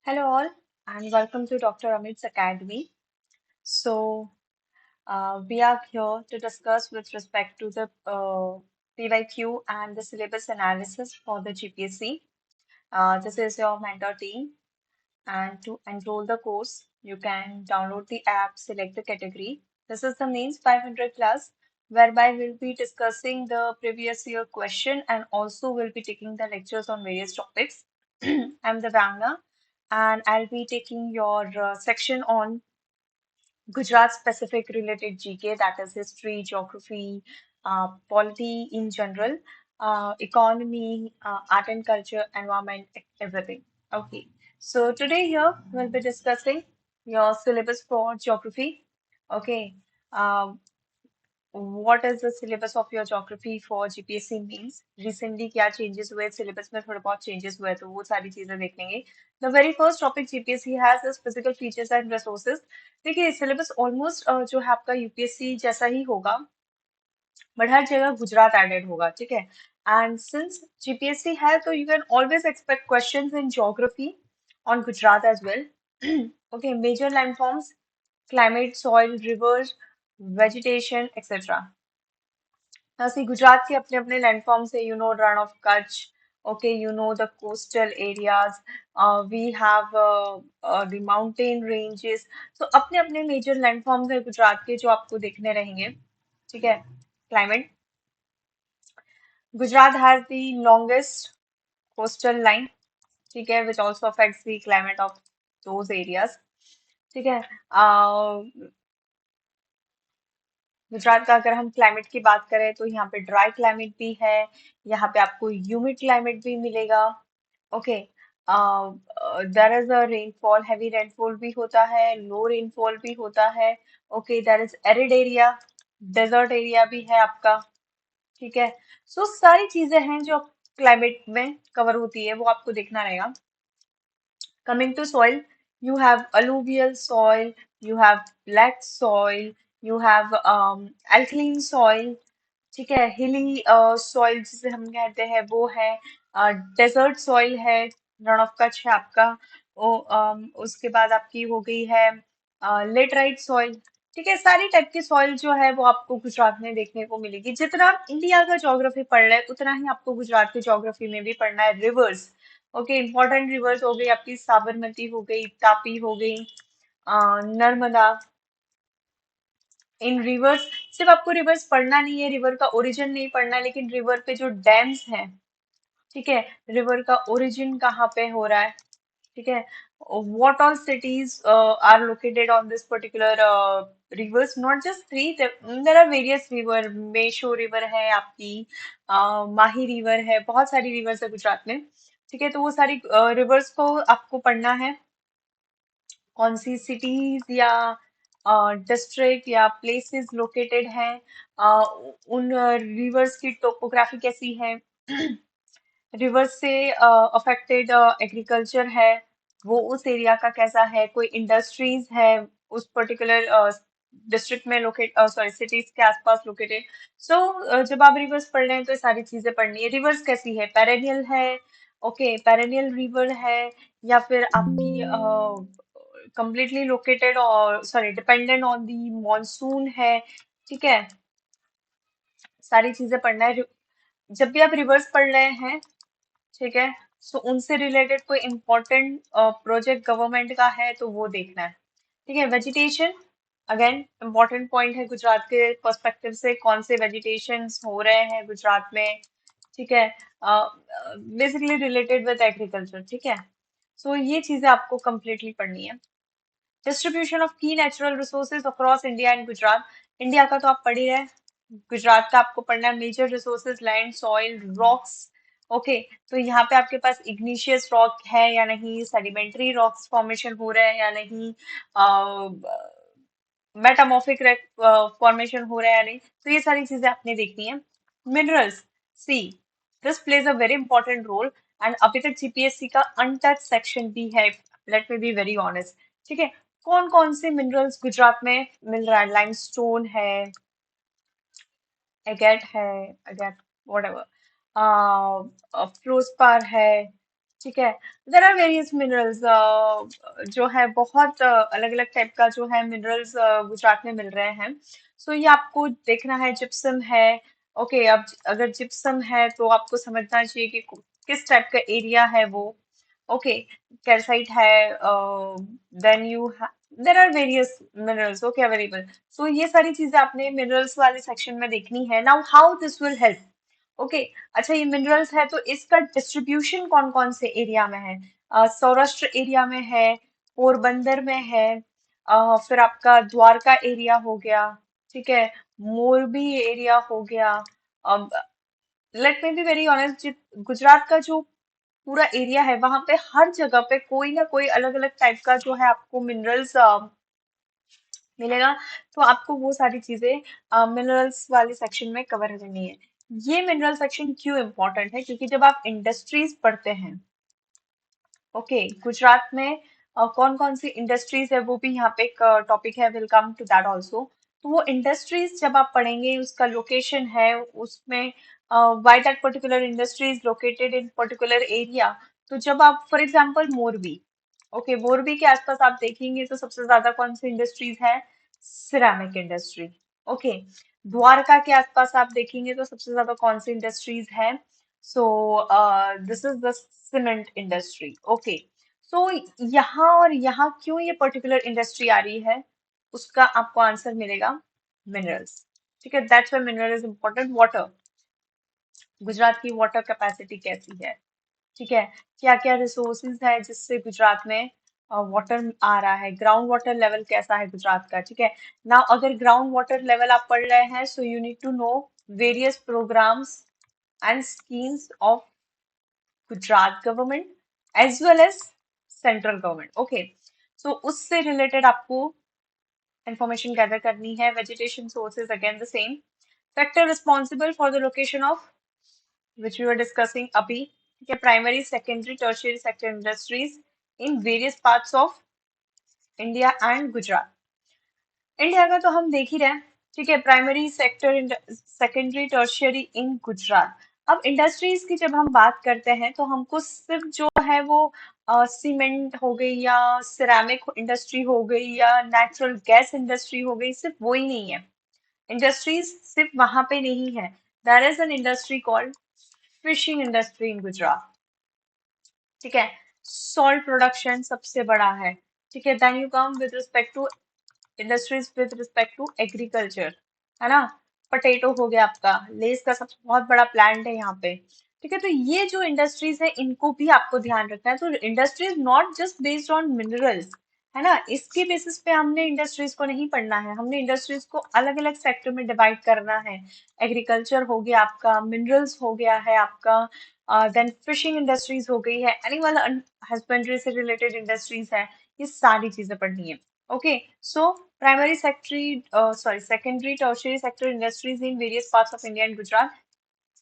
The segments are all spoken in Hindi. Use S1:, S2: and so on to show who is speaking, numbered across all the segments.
S1: Hello all and welcome to Dr. Amit's Academy. We are here to discuss with respect to the PYQ and the syllabus analysis for the GPSC. This is your mentor team, and to enroll the course, you can download the app, select the category. This is the mains 500 class, whereby we'll be discussing the previous year question and also we'll be taking the lectures on various topics. I'm the Vangna, and I'll be taking your section on Gujarat specific related GK, that is history, geography, polity in general, economy, art and culture, environment, everything. Okay, so today here we'll be discussing your syllabus for geography. Okay, um, what is the syllabus of your geography for GPSC means? Recently क्या changes हुए syllabus में थोड़े बहुत changes हुए तो वो सारी चीजें देख लेंगे. The very first topic GPSC has is physical features and resources. देखिए syllabus almost जो है आपका UPSC जैसा ही होगा बट हर जगह गुजरात एडेड होगा ठीक है. एंड सिंस GPSC है तो you can always expect questions in geography on Gujarat as well. Okay, major landforms, climate, soil, rivers, vegetation, etc. See Gujarat के अपने अपने लैंडफॉर्म्स है, Rann of Kutch. Okay, the coastal areas. We have the mountain ranges. तो अपने अपने मेजर लैंडफॉर्म्स है गुजरात के जो आपको देखने रहेंगे. ठीक है. Climate, Gujarat has the longest coastal line. ठीक है, which also affects the climate of those areas. ठीक है. गुजरात का अगर हम क्लाइमेट की बात करें तो यहाँ पे ड्राई क्लाइमेट भी है, यहाँ पे आपको ह्यूमिड क्लाइमेट भी मिलेगा. Okay, there is a rainfall, heavy rainfall भी होता है, लो रेनफॉल भी होता है. Okay, there is arid area, desert area भी है आपका. ठीक है. सो सारी चीजें हैं जो क्लाइमेट में कवर होती है वो आपको देखना रहेगा. Coming to soil, you have alluvial soil, you have black soil, you have alkaline soil. ठीक है. हिली सॉइल जिसे हम कहते हैं वो है. डेजर्ट सॉइल है, रण ऑफ कच्छ है आपका. उसके बाद आपकी हो गई है लेटराइट सॉइल. ठीक है. सारी टाइप की सॉइल जो है वो आपको गुजरात में देखने को मिलेगी. जितना आप इंडिया का ज्योग्राफी पढ़ रहे हैं उतना ही आपको गुजरात की ज्योग्राफी में भी पढ़ना है. रिवर्स, ओके, इंपॉर्टेंट रिवर्स हो गई आपकी साबरमती हो गई, तापी हो गई, नर्मदा. इन रिवर्स, सिर्फ आपको रिवर्स पढ़ना नहीं है, रिवर का ओरिजिन नहीं पढ़ना है, लेकिन रिवर पे जो डैम्स हैं. ठीक है. रिवर का ओरिजिन कहाँ पे हो रहा है. ठीक है. what all cities are located on this particular rivers, not just three, there are various river. Meesho river है आपकी, माही रिवर है, बहुत सारी रिवर्स है गुजरात में. ठीक है. तो वो सारी रिवर्स को आपको पढ़ना है. कौन सी सिटीज या डिस्ट्रिक्ट या प्लेसेस लोकेटेड हैं, उन रिवर्स की टोपोग्राफी कैसी है, रिवर्स से अफेक्टेड एग्रीकल्चर है वो उस एरिया का कैसा है, कोई इंडस्ट्रीज है उस पर्टिकुलर डिस्ट्रिक्ट में लोकेट, सॉरी सिटीज के आसपास लोकेटेड. जब आप रिवर्स पढ़ रहे हैं तो ये सारी चीजें पढ़नी है. रिवर्स कैसी है, पेरेनियल है. ओके, पेरेनियल रिवर है या फिर आपकी कंप्लीटली लोकेटेड और sorry dependent on the monsoon है. ठीक है. सारी चीजें पढ़ना है. जब भी आप रिवर्स पढ़ रहे हैं, ठीक है, सो उनसे रिलेटेड कोई इम्पोर्टेंट प्रोजेक्ट गवर्नमेंट का है तो वो देखना है. ठीक है. वेजिटेशन, अगेन इम्पोर्टेंट पॉइंट है गुजरात के पर्सपेक्टिव से, कौन से वेजिटेशन हो रहे हैं गुजरात में. ठीक है. Basically related with agriculture. ठीक है. सो ये चीजें आपको कंप्लीटली पढ़नी है. डिस्ट्रीब्यूशन ऑफ की natural resources across India and Gujarat. India का तो आप पढ़ ही रहे हैं, गुजरात का आपको पढ़ना है. Major resources, land, soil, rocks. Okay, तो यहाँ पे आपके पास इग्निशियस रॉक है या नहीं, सेडिमेंट्री रॉक्स फॉर्मेशन हो रहे हैं या नहीं, मेटामॉर्फिक फॉर्मेशन हो रहा है या नहीं. तो ये सारी चीजें आपने देखनी है. Minerals, see, this plays a very important role. And अभी तक जीपीएससी का अनटच सेक्शन भी है, let me be very honest. ठीक है. कौन कौन से मिनरल्स गुजरात में मिल रहा है, लाइमस्टोन है, एगेट है, एगेट, व्हाटएवर, फ्लोस्पार है, ठीक है। देर आर वेरियस मिनरल्स, जो है बहुत अलग अलग टाइप का जो है मिनरल्स गुजरात में मिल रहे हैं। सो ये आपको देखना है, जिप्सम है। ओके, अब अगर जिप्सम है तो आपको समझना चाहिए कि किस टाइप का एरिया है वो। ओके, कैल्साइट है, then you there are various minerals okay available. So ये सारी चीजें आपने मिनरल्स वाले सेक्शन में देखनी है। Now how this will help. Okay, अच्छा ये मिनरल्स है तो इसका डिस्ट्रीब्यूशन कौन कौन से एरिया में है। सौराष्ट्र एरिया में है, पोरबंदर में है, फिर आपका द्वारका एरिया हो गया, ठीक है, मोरबी एरिया हो गया। Late me be very honest, Gujarat का जो पूरा एरिया है वहां पे हर जगह पे कोई ना कोई अलग अलग टाइप का जो है आपको मिनरल्स मिलेगा। तो आपको वो सारी चीजें मिनरल्स वाले सेक्शन में कवर करनी है। ये मिनरल सेक्शन क्यों इम्पोर्टेंट है, क्योंकि जब आप इंडस्ट्रीज पढ़ते हैं, ओके, गुजरात में कौन कौन सी इंडस्ट्रीज है वो भी यहाँ पे एक टॉपिक है, will come to that also. तो वो इंडस्ट्रीज जब आप पढ़ेंगे, उसका लोकेशन है उसमें, why that particular industry is located in particular area. तो जब आप for example Morbi, okay, Morbi के आसपास आप देखेंगे तो सबसे ज्यादा कौन सी इंडस्ट्रीज है, सिरामिक इंडस्ट्री। ओके, द्वारका के आसपास आप देखेंगे तो सबसे ज्यादा कौन सी इंडस्ट्रीज है, so this is the cement industry. Okay, so यहाँ और यहाँ क्यों ये पर्टिकुलर इंडस्ट्री आ रही है, उसका आपको आंसर मिलेगा मिनरल्स। ठीक है, that's why mineral is important. Water, Gujarat की वाटर कैपेसिटी कैसी है, ठीक है, क्या क्या रिसोर्सेज है जिससे गुजरात में वाटर आ रहा है, ग्राउंड वाटर लेवल कैसा है गुजरात का। ठीक है, ना अगर ग्राउंड वाटर लेवल आप पढ़ रहे हैं, so you need to know various programmes and schemes of Gujarat government as well as central government. Okay, so उससे रिलेटेड आपको इंफॉर्मेशन गैदर करनी है। Vegetation sources again the same, factor responsible for the location of which we were discussing अभी, ठीक है, primary secondary tertiary sector industries in various parts of India and Gujarat. India का तो हम देख ही रहे हैं, ठीक है, प्राइमरी सेक्टर सेकेंडरी टर्शियरी इन गुजरात। अब इंडस्ट्रीज की जब हम बात करते हैं तो हमको सिर्फ जो है वो सीमेंट हो गई या सिरेमिक इंडस्ट्री हो गई या नेचुरल गैस इंडस्ट्री हो गई, सिर्फ वो ही नहीं है। इंडस्ट्रीज सिर्फ वहां पे नहीं है, there is an industry called fishing industry in Gujarat. ठीक है, सॉल्ट प्रोडक्शन सबसे बड़ा है। ठीक है, then you come with respect to industries with respect to agriculture, है ना, पटेटो हो गया आपका, लेस का सबसे बहुत बड़ा प्लांट है यहाँ पे। ठीक है, तो ये जो इंडस्ट्रीज है इनको भी आपको ध्यान रखना है। तो industries not just based on minerals, है ना, इसके बेसिस पे हमने इंडस्ट्रीज को नहीं पढ़ना है, हमने इंडस्ट्रीज को अलग अलग सेक्टर में डिवाइड करना है। एग्रीकल्चर हो गया आपका, मिनरल्स हो गया है आपका, देन फिशिंग इंडस्ट्रीज हो गई है, एनिमल हस्बेंड्री से रिलेटेड इंडस्ट्रीज है, ये सारी चीजें पढ़नी है। Okay, so primary secondary tertiary sector industries in various parts of India and Gujarat,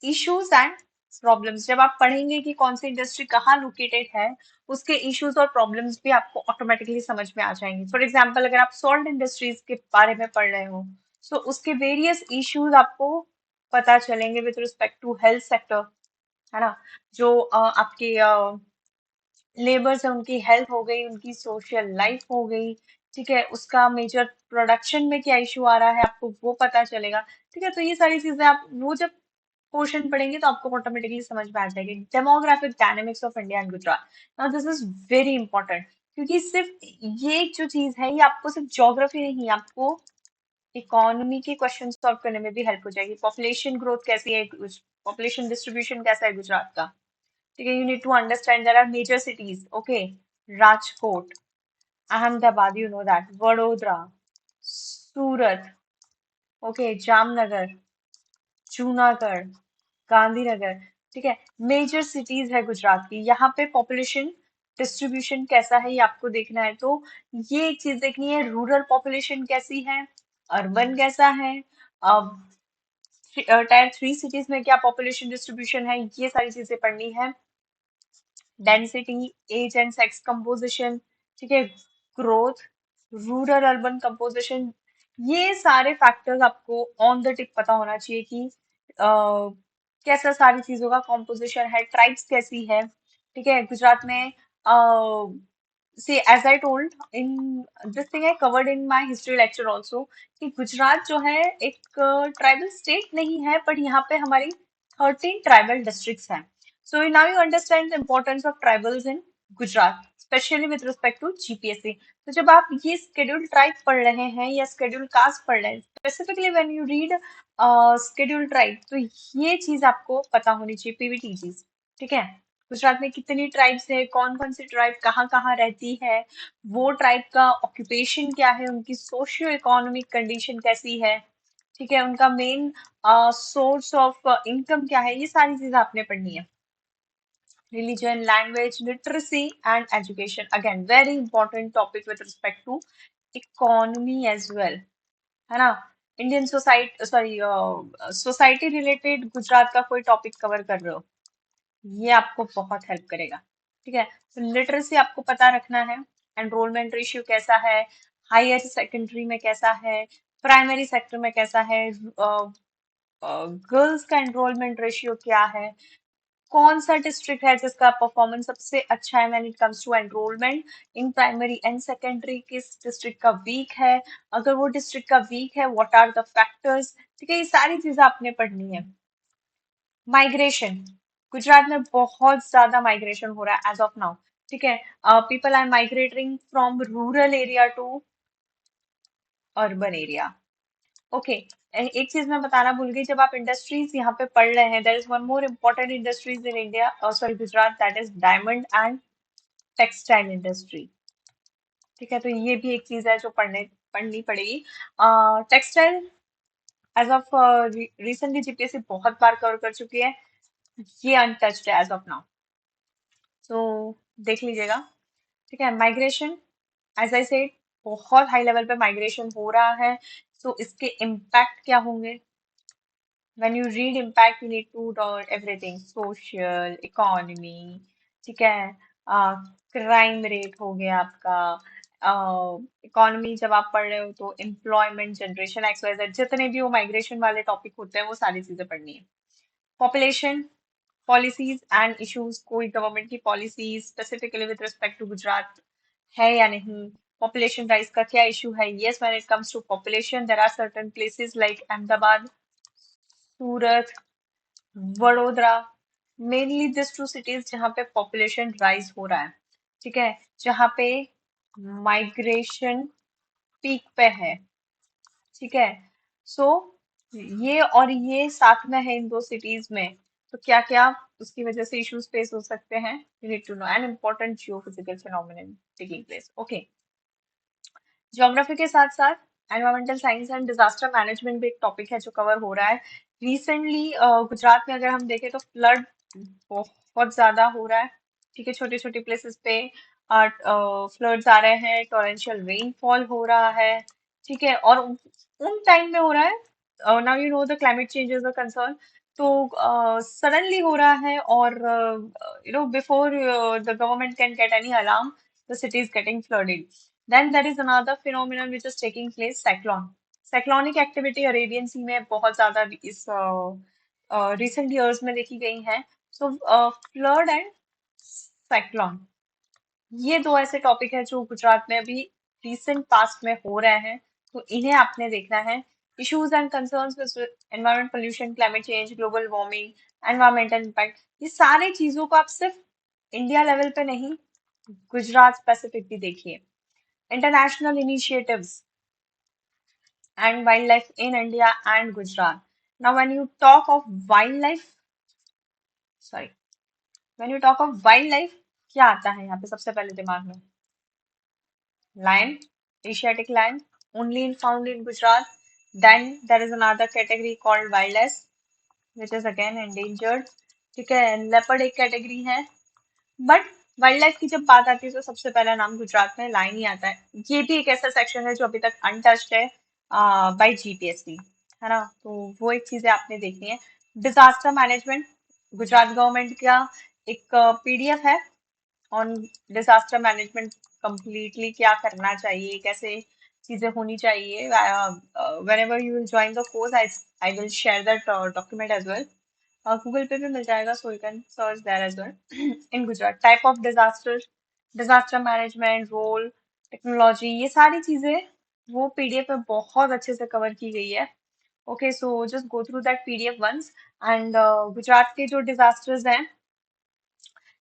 S1: issues and problems. जब आप पढ़ेंगे कि कौन सी इंडस्ट्री कहाँ लोकेटेड है, उसके इश्यूज और प्रॉब्लम्स भी आपको ऑटोमेटिकली समझ में आ जाएंगे। फॉर एग्जाम्पल, अगर आप सॉल्ट इंडस्ट्रीज के बारे में पढ़ रहे हो, तो उसके वेरियस इश्यूज आपको पता चलेंगे with respect to health sector, है ना, जो आपके लेबर्स है उनकी हेल्थ हो गई, उनकी सोशल लाइफ हो गई। ठीक है, उसका मेजर प्रोडक्शन में क्या इशू आ रहा है आपको वो पता चलेगा। ठीक है, तो ये सारी चीजें आप वो जब पोर्शन पढ़ेंगे तो आपको ऑटोमेटिकली समझ में आ जाएगी। Demographic dynamics of India and Gujarat, now this is very important, क्योंकि सिर्फ ये जो चीज है ये आपको सिर्फ ज्योग्राफी नहीं, आपको इकोनॉमी के क्वेश्चन सॉल्व करने में भी हेल्प हो जाएगी। पॉपुलेशन ग्रोथ कैसी है, पॉपुलेशन डिस्ट्रीब्यूशन कैसा है गुजरात का। ठीक है, you need to understand there are major cities, okay, Rajkot, Ahmedabad, you know that, Vadodara, Surat, okay, Jamnagar, Junagadh, Gandhinagar. ठीक है, मेजर सिटीज है गुजरात की, यहाँ पे पॉपुलेशन डिस्ट्रीब्यूशन कैसा है ये आपको देखना है। तो ये एक चीज देखनी है, रूरल पॉपुलेशन कैसी है, अर्बन कैसा है, अब टायर 3 सिटीज में क्या पॉपुलेशन डिस्ट्रीब्यूशन है, ये सारी चीजें पढ़नी है। Density, age and sex composition, ठीक है, ग्रोथ, रूरल अर्बन कंपोजिशन, ये सारे फैक्टर्स आपको ऑन द टिप पता होना चाहिए कि कैसा सारी चीजों का कॉम्पोजिशन है, ट्राइब्स कैसी है, ठीक है, गुजरात में see as I told in this thing I covered in my history lecture also कि गुजरात जो है एक ट्राइबल स्टेट नहीं है, बट यहाँ पे हमारी 13 ट्राइबल डिस्ट्रिक्ट्स हैं. So now you understand the importance of tribals in Gujarat, specially with respect to GPSC. तो जब आप ये स्केड्यूल ट्राइब पढ़ रहे हैं या स्केड्यूल कास्ट पढ़ रहे हैं, specifically when you read schedule tribe, तो ये चीज आपको पता होनी चाहिए, पीवीटी चीज. ठीक है, गुजरात में कितनी ट्राइब्स है, कौन कौन सी ट्राइब कहाँ कहाँ रहती है, वो ट्राइब का ऑक्यूपेशन क्या है, उनकी सोशियो इकोनॉमिक कंडीशन कैसी है, ठीक है, उनका मेन सोर्स ऑफ इनकम क्या है, ये सारी चीजें आपने पढ़नी है. Religion, language, literacy and education, again very important topic with respect to economy as well, है ना. Indian society, sorry, society related Gujarat का कोई टॉपिक कवर कर रहे हो, ये आपको बहुत हेल्प करेगा. ठीक है, तो लिटरेसी आपको पता रखना है, एनरोलमेंट रेशियो कैसा है, हायर सेकेंडरी में कैसा है, प्राइमरी सेक्टर में कैसा है, गर्ल्स का एनरोलमेंट रेशियो क्या है, कौन सा डिस्ट्रिक्ट है जिसका परफॉर्मेंस सबसे अच्छा है when it comes to enrollment in primary and secondary, किस डिस्ट्रिक्ट का वीक है, अगर वो डिस्ट्रिक्ट का वीक है व्हाट आर द फैक्टर्स. ठीक है, ये सारी चीजें आपने पढ़नी है. माइग्रेशन, गुजरात में बहुत ज्यादा माइग्रेशन हो रहा है एज ऑफ नाउ. ठीक है, people are migrating from rural area to urban area. Okay, एक चीज मैं बताना भूल गई, जब आप इंडस्ट्रीज यहाँ पे पढ़ रहे हैं, there is one more important industries in India, sorry Gujarat, that is diamond and textile industry. ठीक है, तो ये भी एक चीज है जो पढ़नी पड़ेगी. Textile as of recently GPSC बहुत बार कवर कर चुकी है, ये अनटच्ड है एज ऑफ नाउ, तो देख लीजिएगा. ठीक है, माइग्रेशन, एज आई सेड, बहुत हाई लेवल पे माइग्रेशन हो रहा है, तो इसके इम्पैक्ट क्या होंगे. when you read impact you need to learn everything, social economy. ठीक है, क्राइम रेट हो गया आपका, इकोनॉमी जब आप पढ़ रहे हो तो एम्प्लॉयमेंट जनरेशन एक्सवाइजेड, जितने भी वो माइग्रेशन वाले टॉपिक होते हैं वो सारी चीजें पढ़नी है. पॉपुलेशन, पॉलिसीज एंड इश्यूज, कोई गवर्नमेंट की policies specifically with respect to Gujarat है या नहीं, पॉपुलेशन राइज का क्या इशू है. Yes, when it comes to population there are certain places like Ahmedabad, Surat, Vadodara, mainly this two cities जहाँ पे पॉपुलेशन राइज हो रहा है. ठीक है, जहाँ पे माइग्रेशन पीक पे है. ठीक है, सो ये और ये साथ में है इन दो सिटीज में, तो क्या क्या उसकी वजह से इश्यूज फेस हो सकते हैं, you need to know. An important geophysical phenomenon taking place. Okay, geography के साथ साथ environmental science and disaster management भी एक टॉपिक है जो कवर हो रहा है. रिसेंटली गुजरात में अगर हम देखें तो फ्लड बहुत ज्यादा हो रहा है. ठीक है, छोटे छोटे प्लेसेस पे फ्लड्स आ रहे हैं, टोरेंशियल रेनफॉल हो रहा है. ठीक है, और उन टाइम में हो रहा है, now you know the climate change is a concern, तो सडनली हो रहा है, और you know before the government can get any alarm, the city is getting flooded. Then there is another phenomenon which is taking place, cyclone. Cyclonic activity Arabian Sea में बहुत ज्यादा इस recent years में देखी गई है. So flood and cyclone, ये दो ऐसे टॉपिक है जो गुजरात में अभी recent past में हो रहे हैं, तो इन्हें आपने देखना है. Issues and concerns with environment, pollution, climate change, global warming, environmental impact, ये सारी चीजों को आप सिर्फ इंडिया लेवल पे नहीं, गुजरात स्पेसिफिक भी देखिए. International initiatives and wildlife in India and Gujarat. Now, when you talk of wildlife, sorry, when you talk of wildlife, क्या आता है यहाँ पे सबसे पहले दिमाग में? Lion, Asiatic lion, only found in Gujarat. Then there is another category called wildlife, which is again endangered. ठीक है, leopard एक कैटेगरी है, बट वाइल्ड लाइफ की जब बात आती है तो सबसे पहला नाम गुजरात में लाइन ही आता है. ये भी एक ऐसा सेक्शन है जो अभी तक अनटच्ड है बाय जीपीएससी, है ना, तो वो एक चीजें आपने देखनी है. डिजास्टर मैनेजमेंट, गुजरात गवर्नमेंट का एक पीडीएफ है ऑन डिजास्टर मैनेजमेंट, कंप्लीटली क्या करना चाहिए, कैसे चीजें होनी चाहिए. whenever you will join the course, I will share that document as well. Google पे भी मिल जाएगा, so you can search there as well. In Gujarat type of disaster, disaster management role, technology, ये सारी चीजें वो पीडीएफ में बहुत अच्छे से कवर की गई है। Okay, so just go through that PDF once. And Gujarat के जो डिजास्टर्स हैं,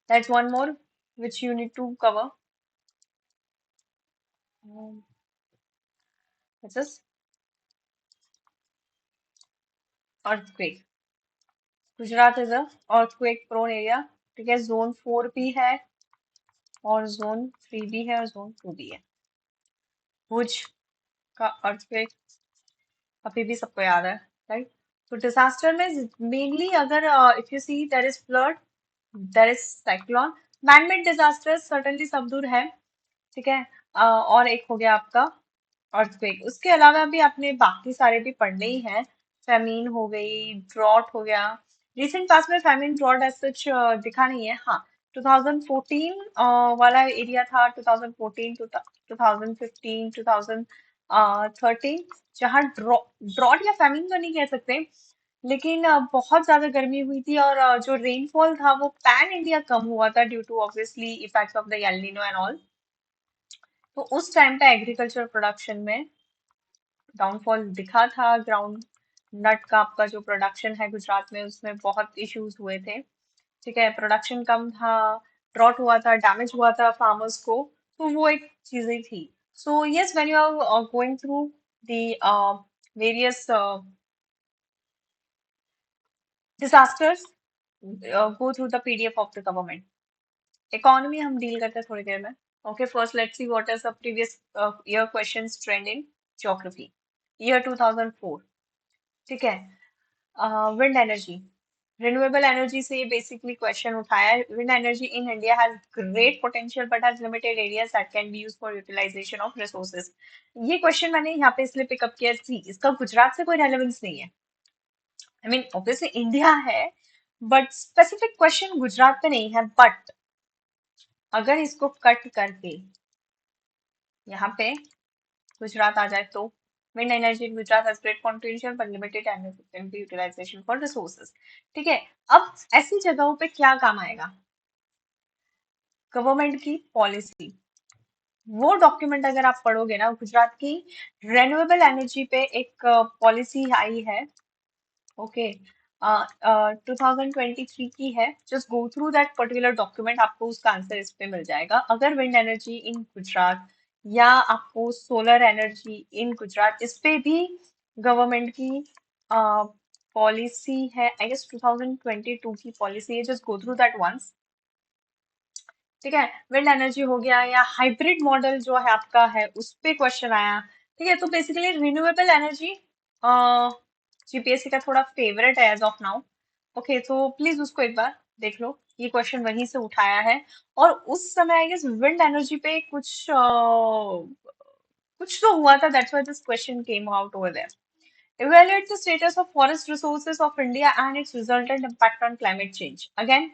S1: that's one more which you need to cover. This is earthquake. Gujarat is a earthquake prone area. ठीक है, जोन 4 भी है और जोन 3 भी है और जोन 2 भी है। भुज का अर्थक्वेक अभी भी सबको याद है, राइट? तो डिजास्टर में मेनली अगर if you see there is flood, there is cyclone, manmade disaster certainly सब दूर है। ठीक है, और एक हो गया आपका अर्थक्वेक। उसके अलावा भी आपने बाकी सारे भी पढ़ने ही हैं। फेमीन हो गई, ड्रॉट हो गया। रिसेंट पास में फेमीन ड्रॉट एज सच दिखा नहीं है, हाँ। 2014 वाला एरिया था, 2014 टू 2015 2013, जहाँ ड्रॉट या फेमिन तो नहीं कह सकते, लेकिन बहुत ज्यादा गर्मी हुई थी और जो रेनफॉल था वो पैन इंडिया कम हुआ था due to obviously effects of the El Nino and all. तो उस टाइम पे एग्रीकल्चर प्रोडक्शन में डाउनफॉल दिखा था। ग्राउंड नट का आपका जो प्रोडक्शन है गुजरात में, उसमें बहुत इश्यूज हुए थे। ठीक है, प्रोडक्शन कम था, ड्रॉट हुआ था, डैमेज हुआ था फार्मर्स को। तो वो एक चीजें थी। So yes, when you are going through the various disasters, go through the PDF of the government. Economy हम डील करते हैं थोड़ी देर में। Okay, first let's see what is the previous year questions trend in geography. Year 2004, ठीक है। विंड एनर्जी, रिन्यूएबल एनर्जी से बेसिकली क्वेश्चन उठाया है। Wind energy in India has great potential but has limited areas that can be used for utilization of resources. ये क्वेश्चन मैंने यहाँ पे इसलिए पिकअप किया थी, इसका गुजरात से कोई रेलेवेंस नहीं है। आई मीन ऑब्वियसली इंडिया है, बट स्पेसिफिक क्वेश्चन गुजरात पे नहीं है। बट अगर इसको कट करके यहाँ पे गुजरात आ जाए तो, wind energy in Gujarat has great potential but limited energy utilization for resources. ठीक है, अब ऐसी जगहों पे क्या काम आएगा? गवर्नमेंट की पॉलिसी, वो डॉक्यूमेंट अगर आप पढ़ोगे ना, गुजरात की रेन्यूएबल एनर्जी पे एक पॉलिसी आई है। ओके, 2023 की है। Just go through that particular document, आपको उसका आंसर इस पे मिल जाएगा। अगर विंड एनर्जी इन गुजरात या आपको सोलर एनर्जी इन गुजरात, इस पे भी गवर्नमेंट की पॉलिसी है। आई गेस 2022 की पॉलिसी है। Just go through that once. ठीक है, विंड एनर्जी हो गया या हाइब्रिड मॉडल जो है आपका है, उस पे क्वेश्चन आया। ठीक है, तो बेसिकली रिन्यूएबल एनर्जी जीपीएससी का थोड़ा फेवरेट है एज ऑफ नाउ। ओके, तो प्लीज उसको एक बार देख लो, ये क्वेश्चन वहीं से उठाया है। और उस समय आई गेस विंड एनर्जी पे कुछ तो हुआ था, that's why this question came out over there. Evaluate the status of forest resources of India and its resultant impact on climate change. Again,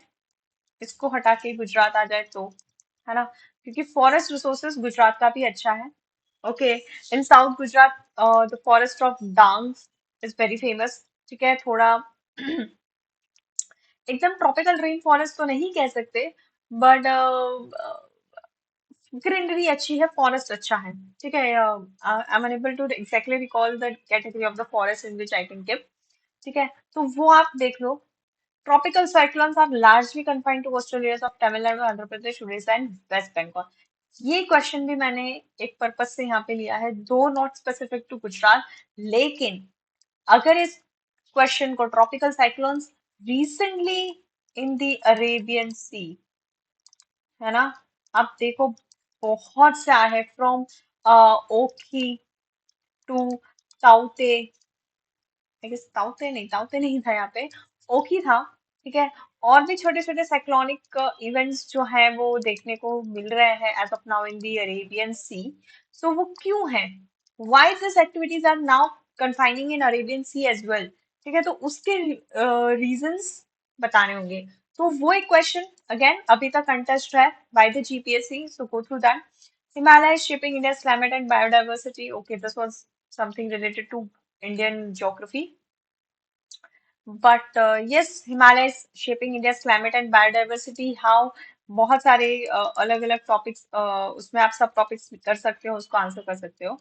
S1: इसको हटा के गुजरात आ जाए तो, है ना? क्योंकि फॉरेस्ट रिसोर्सेज गुजरात का भी अच्छा है। Okay, in south Gujarat the forest of Dang is very famous. ठीक है, थोड़ा एकदम ट्रॉपिकल रेन फॉरेस्ट तो नहीं कह सकते, बट ग्रीनरी अच्छी है, फॉरेस्ट अच्छा है। ठीक है, I am unable to exactly recall the category of the forest in which I can give. ठीक है, तो वो आप देख लो। Tropical cyclones are largely confined to coastal areas of Tamil Nadu, Andhra Pradesh, Odisha and West Bengal. ये क्वेश्चन भी मैंने एक पर्पज से यहाँ पे लिया है, दो नॉट स्पेसिफिक टू गुजरात। लेकिन अगर इस क्वेश्चन को tropical cyclones recently in the Arabian Sea, है ना, आप देखो बहुत से आए हैं, फ्रॉम ओखी टू ताउते। I guess ताउते नहीं था यहाँ पे, ओखी था। ठीक है, और भी छोटे छोटे साइक्लोनिक इवेंट्स जो हैं वो देखने को मिल रहे हैं as of now in the Arabian Sea. So वो क्यों है? Why this activities are now confining in Arabian Sea as well? ठीक है, तो उसके रीजंस बताने होंगे। तो वो एक क्वेश्चन अगेन अभी तक अनटच्ड है by the GPSC, so go through that. Himalaya is shaping India's climate and biodiversity. Okay, this was something related to Indian geography. But yes, Himalaya shaping India climate and biodiversity, how, बहुत सारे अलग अलग टॉपिक्स, उसमें आप सब टॉपिक्स कर सकते हो, उसको आंसर कर सकते हो.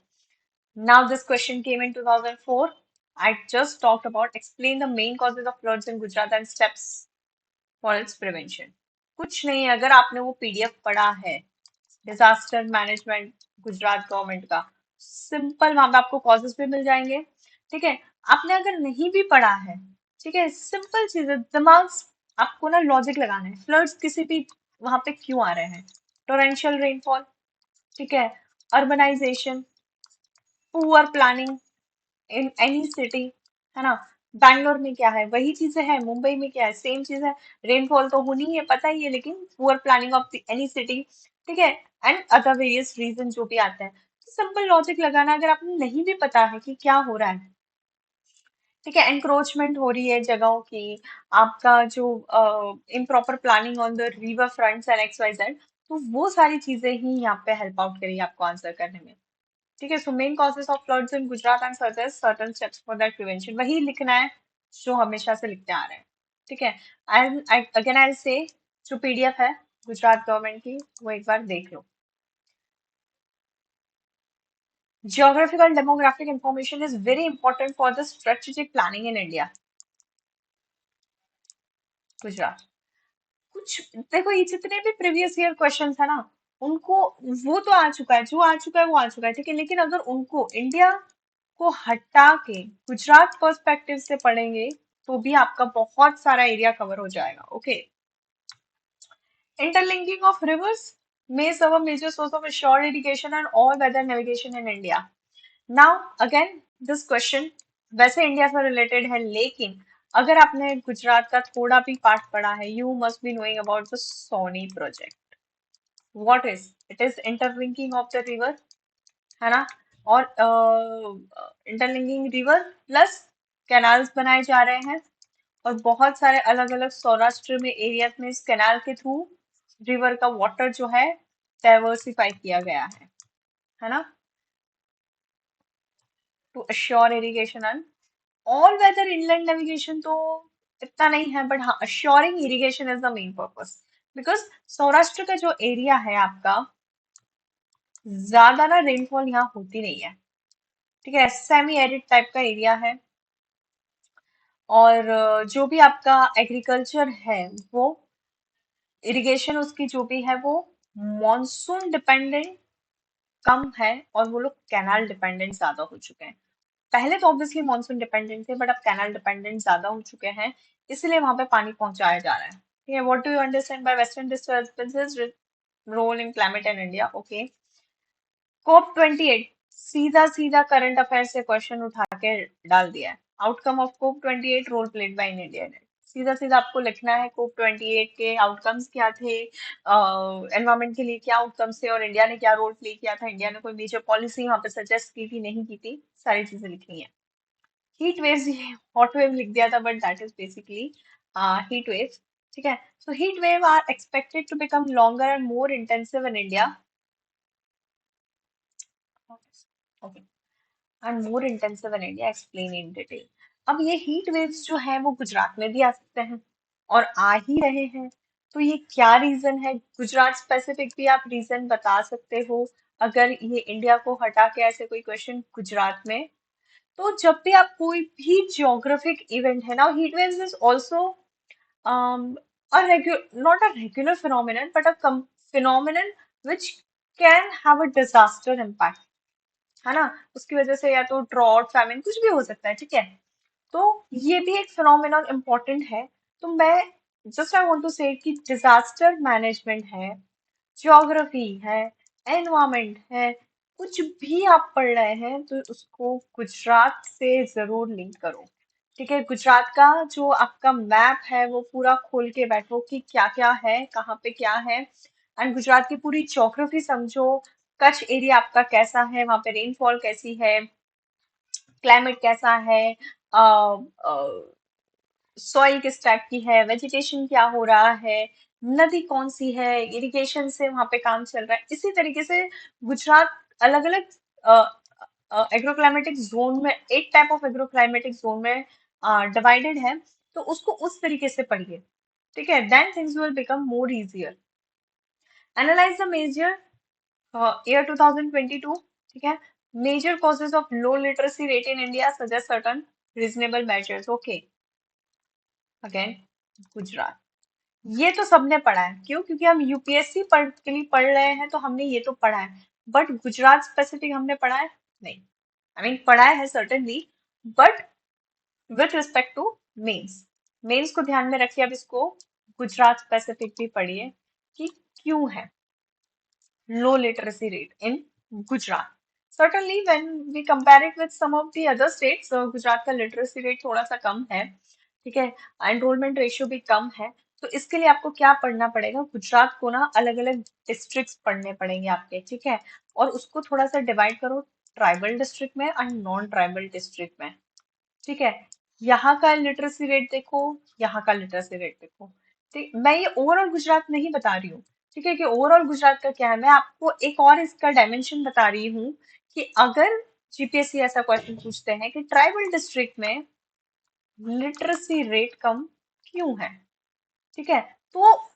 S1: Now this question came in 2004. I just talked about explain the main causes of floods in Gujarat and steps for its prevention. कुछ नहीं, अगर आपने वो पीडीएफ पढ़ा है डिजास्टर मैनेजमेंट गुजरात गवर्नमेंट का, सिंपल वहां पे आपको कॉजेस भी मिल जाएंगे. ठीक है. आपने अगर नहीं भी पढ़ा है, ठीक है, सिंपल चीज है, दिमाग, आपको ना लॉजिक लगाना है. फ्लड्स किसी भी वहां पे क्यों आ रहे हैं? टोरेंशियल रेनफॉल, ठीक है, urbanization, poor planning in any city, है ना. बैंगलोर में क्या है, वही चीजें हैं. मुंबई में क्या है, सेम चीज है. रेनफॉल तो होनी ही है, पता ही है, लेकिन poor planning of any city, ठीक है, एंड अदर वेरियस रीजन जो भी आते हैं. सिंपल लॉजिक लगाना, अगर आपको नहीं भी पता है कि क्या हो रहा है, ठीक है, एंक्रोचमेंट हो रही है जगहों की, आपका जो improper planning on the river fronts and X Y Z, तो वो सारी चीजें ही यहाँ पे हेल्प आउट करेगी आपको आंसर करने में. ठीक है. So main causes of floods in Gujarat and certain steps for that prevention, वही लिखना है जो हमेशा से लिखते आ रहे हैं. ठीक है. एंड अगेन आई से, जो पीडीएफ है गुजरात गवर्नमेंट की, वो एक बार देख लो. Geographical demographic information is very important for the strategic planning in India. Gujarat. कुछ देखो, ये जितने भी प्रीवियस ईयर क्वेश्चंस है ना, उनको, वो तो आ चुका है, जो आ चुका है वो आ चुका है, ठीक है, लेकिन अगर उनको इंडिया को हटा के गुजरात पर्सपेक्टिव से पढ़ेंगे, तो भी आपका बहुत सारा एरिया कवर हो जाएगा. Okay. Interlinking of reverse may serve a major source of assured irrigation and all weather navigation in India. Now again this question वैसे इंडिया से रिलेटेड है, लेकिन अगर आपने गुजरात का थोड़ा भी पार्ट पढ़ा है, you must be knowing about the Sony project. What is it? Is interlinking of the river, है ना, और इंटरलिंकिंग रिवर प्लस कैनाल्स बनाए जा रहे हैं, और बहुत सारे अलग अलग सौराष्ट्र में एरियाज में इस कैनाल के थ्रू रिवर का वाटर जो है डाइवर्सिफाई किया गया है ना, to assure irrigation and all weather inland navigation. तो इतना नहीं है, बट हाँ, assuring irrigation is the main purpose, because Saurashtra का जो एरिया है आपका, ज्यादा ना रेनफॉल यहाँ होती नहीं है. ठीक है, सेमी एरिड टाइप का एरिया है, और जो भी आपका एग्रीकल्चर है, वो इरिगेशन उसकी जो भी है वो मॉनसून डिपेंडेंट कम है, और वो लोग कैनाल डिपेंडेंट ज्यादा हो चुके हैं. पहले तो ऑब्वियसली मॉनसून डिपेंडेंट थे, बट अब कैनाल डिपेंडेंट ज्यादा हो चुके हैं, इसलिए वहां पे पानी पहुंचाया जा रहा है. ठीक है. What do you understand by western disturbances role in climate and India? Okay. COP 28, सीधा सीधा करंट अफेयर से क्वेश्चन उठा के डाल दिया है. Outcome of COP 28 role played by in India. सीधा सीधा आपको लिखना है कोप 28 के आउटकम्स क्या थे, एनवायरमेंट के लिए क्या आउटकम्स थे, और इंडिया ने क्या रोल प्ले किया था, इंडिया ने कोई मेजर पॉलिसी वहां पे सजेस्ट की थी, नहीं की थी, सारी चीजें लिखनी है. हीट वेव्स, हॉट वेव लिख दिया था, but that is basically heat waves. ठीक है. So heat wave are expected to become longer and more intensive in India. Okay. And more intensive in India, explain in detail. अब ये हीट वेव्स जो है वो गुजरात में भी आ सकते हैं, और आ ही रहे हैं. तो ये क्या रीजन है? गुजरात स्पेसिफिक भी आप रीजन बता सकते हो, अगर ये इंडिया को हटा के ऐसे कोई क्वेश्चन गुजरात में. तो जब भी आप कोई भी जियोग्राफिक इवेंट है ना, heat waves is also not a regular phenomenon, but a phenomenon which can have a disaster impact, है ना. उसकी वजह से या तो ड्रॉट, फैमिन, कुछ भी हो सकता है. ठीक है. तो ये भी एक फिनोमेनॉन इम्पोर्टेंट है. तो मैं जस्ट आई वांट टू से कि डिजास्टर मैनेजमेंट है, ज्योग्राफी है, एनवायरमेंट है, कुछ भी आप पढ़ रहे हैं तो उसको गुजरात से जरूर लिंक करो. ठीक है. गुजरात का जो आपका मैप है वो पूरा खोल के बैठो कि क्या क्या है, कहाँ पे क्या है, एंड गुजरात की पूरी ज्योग्राफी समझो. कच्छ एरिया आपका कैसा है, वहां पे रेनफॉल कैसी है, क्लाइमेट कैसा है, सॉइल किस टाइप की है, वेजिटेशन क्या हो रहा है, नदी कौन सी है, इरिगेशन से वहां पे काम चल रहा है. इसी तरीके से गुजरात अलग अलग एग्रोक्लाइमेटिक जोन में, एक टाइप ऑफ एग्रोक्लाइमेटिक जोन में डिवाइडेड है, तो उसको उस तरीके से पढ़िए, ठीक है, then things will become more easier. Analyze the major year 2022, ठीक है, major causes of low literacy rate in India, suggest certain reasonable measures. Okay, again Gujarat, ये तो सबने पढ़ा है, क्यों? क्योंकि हम यूपीएससी के लिए पढ़ रहे हैं, तो हमने ये तो पढ़ा है, बट गुजरात स्पेसिफिक हमने पढ़ा है नहीं। आई मीन पढ़ा है certainly, but with respect to mains, mains को ध्यान में रखिए, अब इसको गुजरात स्पेसिफिक भी पढ़िए कि क्यों है लो literacy rate in Gujarat. Certainly, when we compare it with some of the other states, Gujarat का लिटरेसी रेट थोड़ा सा कम है, ठीक है, एनरोलमेंट रेशियो भी कम है। तो इसके लिए आपको क्या पढ़ना पड़ेगा, गुजरात को ना अलग अलग डिस्ट्रिक्ट्स पढ़ने पड़ेंगे आपके, ठीक है, और उसको थोड़ा सा डिवाइड करो ट्राइबल डिस्ट्रिक्ट में एंड नॉन ट्राइबल डिस्ट्रिक्ट में, ठीक है। यहाँ का लिटरेसी रेट देखो, यहाँ का लिटरेसी रेट देखो, ठीक। मैं ये ओवरऑल गुजरात नहीं बता रही हूँ, ठीक है, कि ओवरऑल गुजरात का क्या है, मैं आपको एक और इसका डायमेंशन बता रही हूँ कि अगर जीपीएससी ऐसा क्वेश्चन पूछते हैं कि ट्राइबल डिस्ट्रिक्ट में लिटरेसी रेट कम क्यों है, ठीक है, तो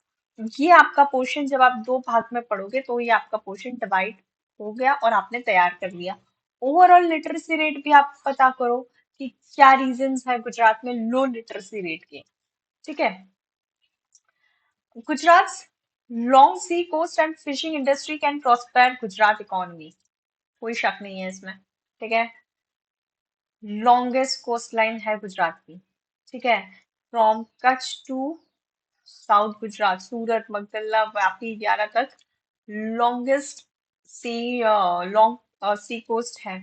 S1: ये आपका पोर्शन जब आप दो भाग में पढ़ोगे तो ये आपका पोर्शन डिवाइड हो गया और आपने तैयार कर लिया। ओवरऑल लिटरेसी रेट भी आप पता करो कि क्या रीजंस है गुजरात में लो लिटरेसी रेट के, ठीक है। Gujarat long sea coast and fishing industry can prosper Gujarat economy, कोई शक नहीं है इसमें, ठीक है। लॉन्गेस्ट कोस्ट लाइन है गुजरात की, ठीक है, from Kutch to south Gujarat, Surat, Magdalla, Vapi, Vyara तक longest sea long sea coast है।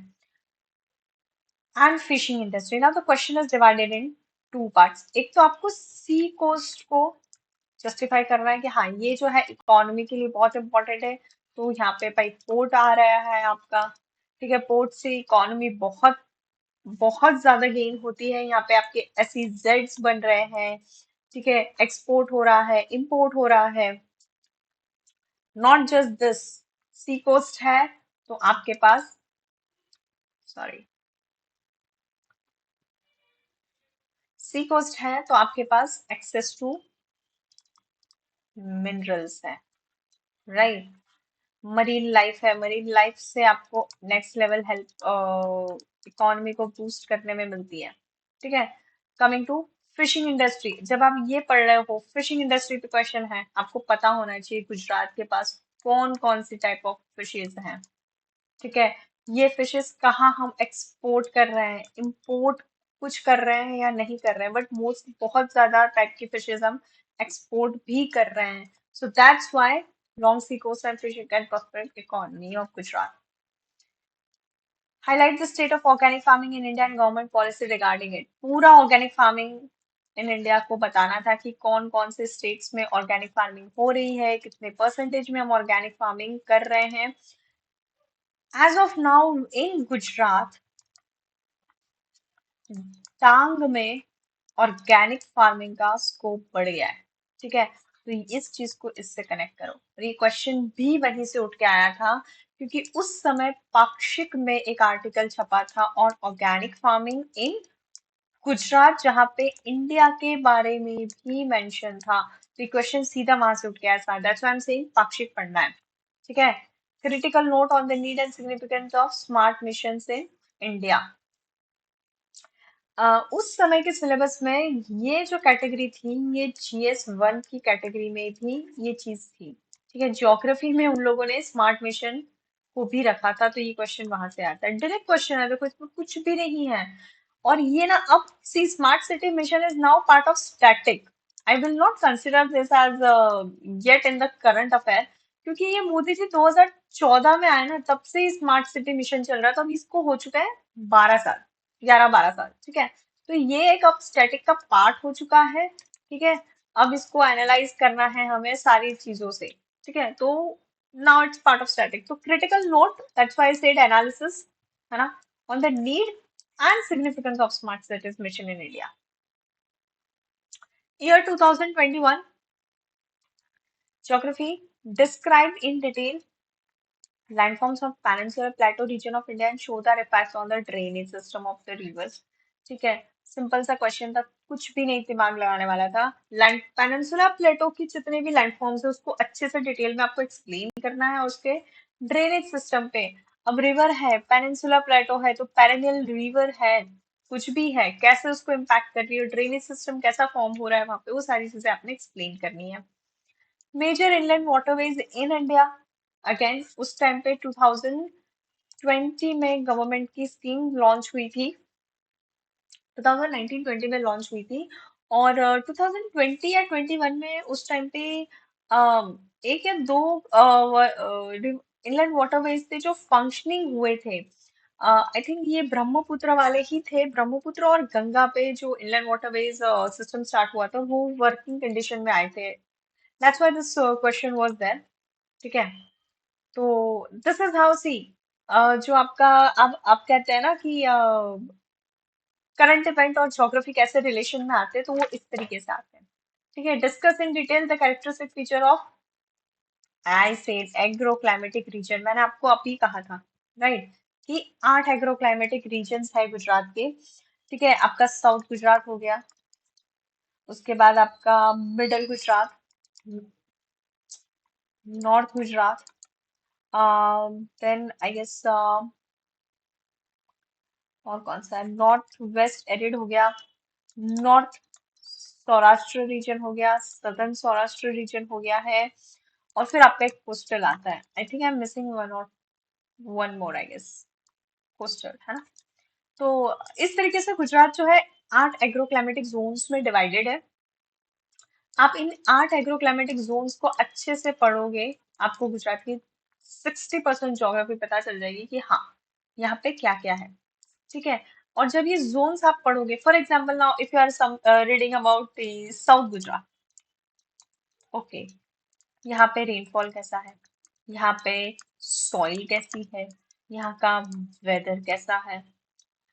S1: And fishing industry, now the question is divided in two parts. एक तो आपको सी कोस्ट को जस्टिफाई करना है कि हाँ ये जो है इकोनॉमी के लिए बहुत इंपॉर्टेंट है, तो यहाँ पे भाई पोर्ट आ रहा है आपका, ठीक है, पोर्ट से इकोनॉमी बहुत बहुत ज्यादा गेन होती है, यहाँ पे आपके एसईजेड्स बन रहे हैं, ठीक है, एक्सपोर्ट हो रहा है, इंपोर्ट हो रहा है। Not just this, sea coast है तो आपके पास, सॉरी, सी कोस्ट है तो आपके पास एक्सेस टू मिनरल्स है, राइट। मरीन लाइफ है, मरीन लाइफ से आपको नेक्स्ट लेवल हेल्प इकोनॉमी को बूस्ट करने में मिलती है, ठीक है। कमिंग टू फिशिंग इंडस्ट्री, जब आप ये पढ़ रहे हो फिशिंग इंडस्ट्री पे क्वेश्चन है, आपको पता होना चाहिए गुजरात के पास कौन कौन सी टाइप ऑफ फिशेज हैं, ठीक है, ये फिशेस कहाँ हम एक्सपोर्ट कर रहे हैं, इंपोर्ट कुछ कर रहे हैं या नहीं कर रहे हैं, बट मोस्ट बहुत ज्यादा टाइप की फिशेस हम एक्सपोर्ट भी कर रहे हैं। So that's why long sea coast and fishing can prosper economy of Gujarat. Highlight the state of organic farming in India and government policy regarding it, पूरा ऑर्गेनिक फार्मिंग इन इंडिया को बताना था कि कौन कौन से स्टेट्स में ऑर्गेनिक फार्मिंग हो रही है, कितने परसेंटेज में हम ऑर्गेनिक फार्मिंग कर रहे हैं। As of now in Gujarat, टांग में ऑर्गेनिक फार्मिंग का स्कोप बढ़ गया है, ठीक है, तो इस चीज को इससे कनेक्ट करो, और ये क्वेश्चन भी वहीं से उठ के आया था, क्योंकि उस समय पाक्षिक में एक आर्टिकल छपा था और ऑर्गेनिक फार्मिंग इन गुजरात, जहाँ पे इंडिया के बारे में भी मेंशन था, तो ये क्वेश्चन सीधा वहां से उठ के आया था। That's why I am saying पाक्षिक पढ़ना है, ठीक है। Critical note on the need and significance of smart missions in India. उस समय के सिलेबस में ये जो कैटेगरी थी, ये GS1 की कैटेगरी में भी ये चीज थी, ठीक है। ज्योग्राफी में उन लोगों ने स्मार्ट मिशन को भी रखा था, तो ये क्वेश्चन वहां से आता है, डायरेक्ट क्वेश्चन है, देखो इसमें कुछ भी नहीं है। और ये ना, अब see smart city mission is now part of static, I will not consider this as yet in the current affair, क्योंकि ये मोदी जी 2014 में आए ना, तब से स्मार्ट सिटी मिशन चल रहा है, तो अभी इसको हो चुका है 12 साल, 11-12 साल, ठीक है। तो ये एक अब स्टैटिक का पार्ट हो चुका है, ठीक है। अब इसको एनालाइज करना है हमें सारी चीजों से, ठीक है, तो now it's part of static, तो critical note, that's why I said analysis, है ना, on the need and significance of smart cities mission in India. Year 2021, geography, describe in detail landforms of peninsular plateau region of India and show their effects on the drainage system of the rivers, ठीक है। सिंपल सा क्वेश्चन था, कुछ भी नहीं दिमाग लगाने वाला था। लैंड पेनिनसुला प्लेटो की जितने भी लैंडफॉर्म्स है उसको अच्छे से डिटेल में आपको एक्सप्लेन करना है, और उसके ड्रेनेज सिस्टम पे। अब रिवर है, पेनिनसुला प्लेटो है तो पेरेनियल रिवर है, कुछ भी है, कैसे उसको इम्पैक्ट कर रही है, ड्रेनेज सिस्टम कैसा फॉर्म हो रहा है वहां पे, वो सारी चीजें आपने एक्सप्लेन करनी है। Major inland waterways in India, again उस टाइम पे 2020 में गवर्नमेंट की स्कीम लॉन्च हुई थी, 2019-20 में लॉन्च हुई थी। और 2020 या 21 में उस टाइम पे एक या दो इनलैंड वाटरवेज थे जो फंक्शनिंग हुए थे। आई थिंक ये ब्रह्मपुत्र वाले ही थे, ब्रह्मपुत्र और गंगा पे जो इनलैंड वाटरवेज सिस्टम स्टार्ट हुआ था वो वर्किंग कंडीशन में आए थे। That's why this question was there. ठीक है, तो दिस इज हाउ सी, जो आपका, अब आप कहते हैं ना कि करंट इवेंट और ज्योग्राफी कैसे रिलेशन में आते हैं, तो वो इस तरीके से आते हैं। ठीक है, discuss in detail the characteristic feature of, I said agroclimatic region, मैंने आपको अभी कहा था, राइट, कि 8 एग्रोक्लाइमेटिक रीजन्स है गुजरात के। ठीक है, आपका साउथ गुजरात हो गया, उसके बाद आपका middle Gujarat, north Gujarat, then I guess और कौन सा है, नॉर्थ वेस्ट एरिड हो गया, नॉर्थ सौराष्ट्र रीजन हो गया, सदर्न सौराष्ट्र रीजन हो गया है, और फिर आपका एक कोस्टल आता है। I think I am missing one और one more, I guess coastal है ना। तो इस तरीके से गुजरात जो है 8 एग्रोक्लाइमेटिक जोन्स में डिवाइडेड है। आप इन 8 एग्रोक्लाइमेटिक जोन्स को अच्छे से पढ़ोगे, आपको गुजरात की 60% ज्योग्राफी पता चल जाएगी कि हाँ यहाँ पे क्या क्या है। ठीक है, और जब ये जोन्स आप पढ़ोगे, for example now if you are reading about south Gujarat, okay, यहाँ पे रेनफॉल कैसा यहाँ पे सॉइल कैसी है, यहाँ का वेदर कैसा है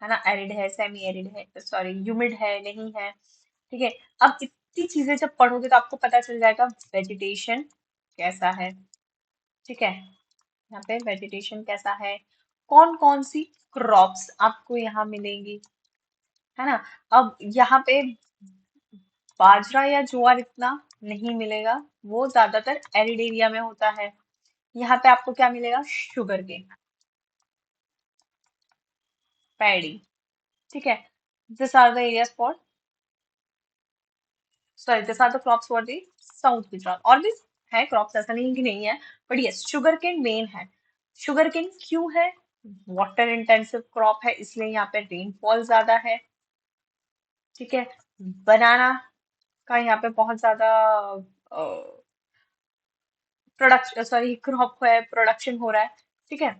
S1: ना, एरिड है, सेमी एरिड है, सॉरी ह्यूमिड है, नहीं है। ठीक है, अब इतनी चीजें जब पढ़ोगे तो आपको पता चल जाएगा वेजिटेशन कैसा है। ठीक है, यहाँ पे वेजिटेशन कैसा है, कौन कौन सी क्रॉप्स आपको यहाँ मिलेंगी, है ना। अब यहाँ पे बाजरा या ज्वार इतना नहीं मिलेगा, वो ज्यादातर एरिड एरिया में होता है। यहाँ पे आपको क्या मिलेगा, शुगर केन, पैडी। ठीक है, this are the areas for, sorry this are the crops for the south Gujarat. और भी है क्रॉप्स, ऐसा नहीं कि नहीं है, but yes sugar cane main है। शुगर केन क्यों है, वाटर इंटेंसिव क्रॉप है इसलिए यहाँ पे रेनफॉल ज्यादा है। ठीक है, बनाना का यहाँ पे बहुत ज्यादा प्रोडक्शन, सॉरी क्रॉप है, प्रोडक्शन हो रहा है। ठीक है,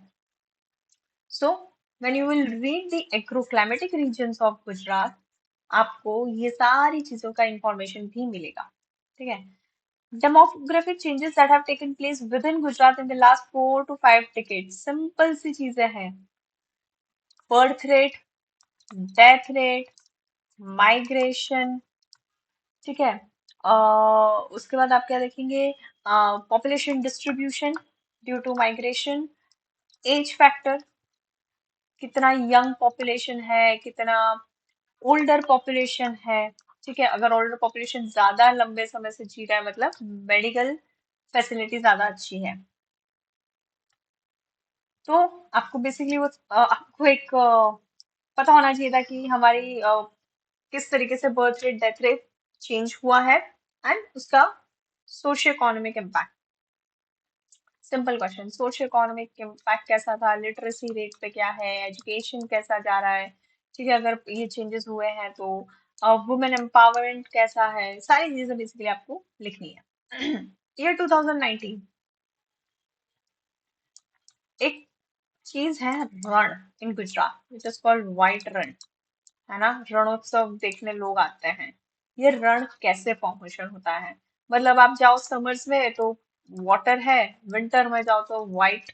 S1: so when you will read the agroclimatic regions of Gujarat, आपको ये सारी चीजों का इंफॉर्मेशन भी मिलेगा। ठीक है, demographic changes that have taken place within Gujarat in the last 4 to 5 decades, simple सी चीजें हैं, birth rate, death rate, migration. ठीक है, उसके बाद आप क्या देखेंगे, population distribution due to migration, age factor, कितना यंग पॉपुलेशन है, कितना ओल्डर पॉपुलेशन है। ठीक है, अगर ओल्डर पॉपुलेशन ज्यादा लंबे समय से जी रहा है मतलब मेडिकल फैसिलिटी ज्यादा अच्छी है। तो आपको बेसिकली वो आपको एक पता होना चाहिए था कि हमारी किस तरीके से birth rate death rate change हुआ है, एंड उसका socio economic impact. Simple question, socio economic impact कैसा था, लिटरेसी रेट पे क्या है, एजुकेशन कैसा जा रहा है। ठीक है, अगर ये चेंजेस हुए हैं तो वुमेन एम्पावरमेंट कैसा है, सारी चीजें बेसिकली आपको लिखनी है। ईयर 2019, एक चीज है Rann in Gujarat which is called white Rann, है ना, रणोत्सव देखने लोग आते हैं। ये रण कैसे फॉर्मेशन होता है, मतलब आप जाओ समर्स में तो वाटर है, विंटर में जाओ तो व्हाइट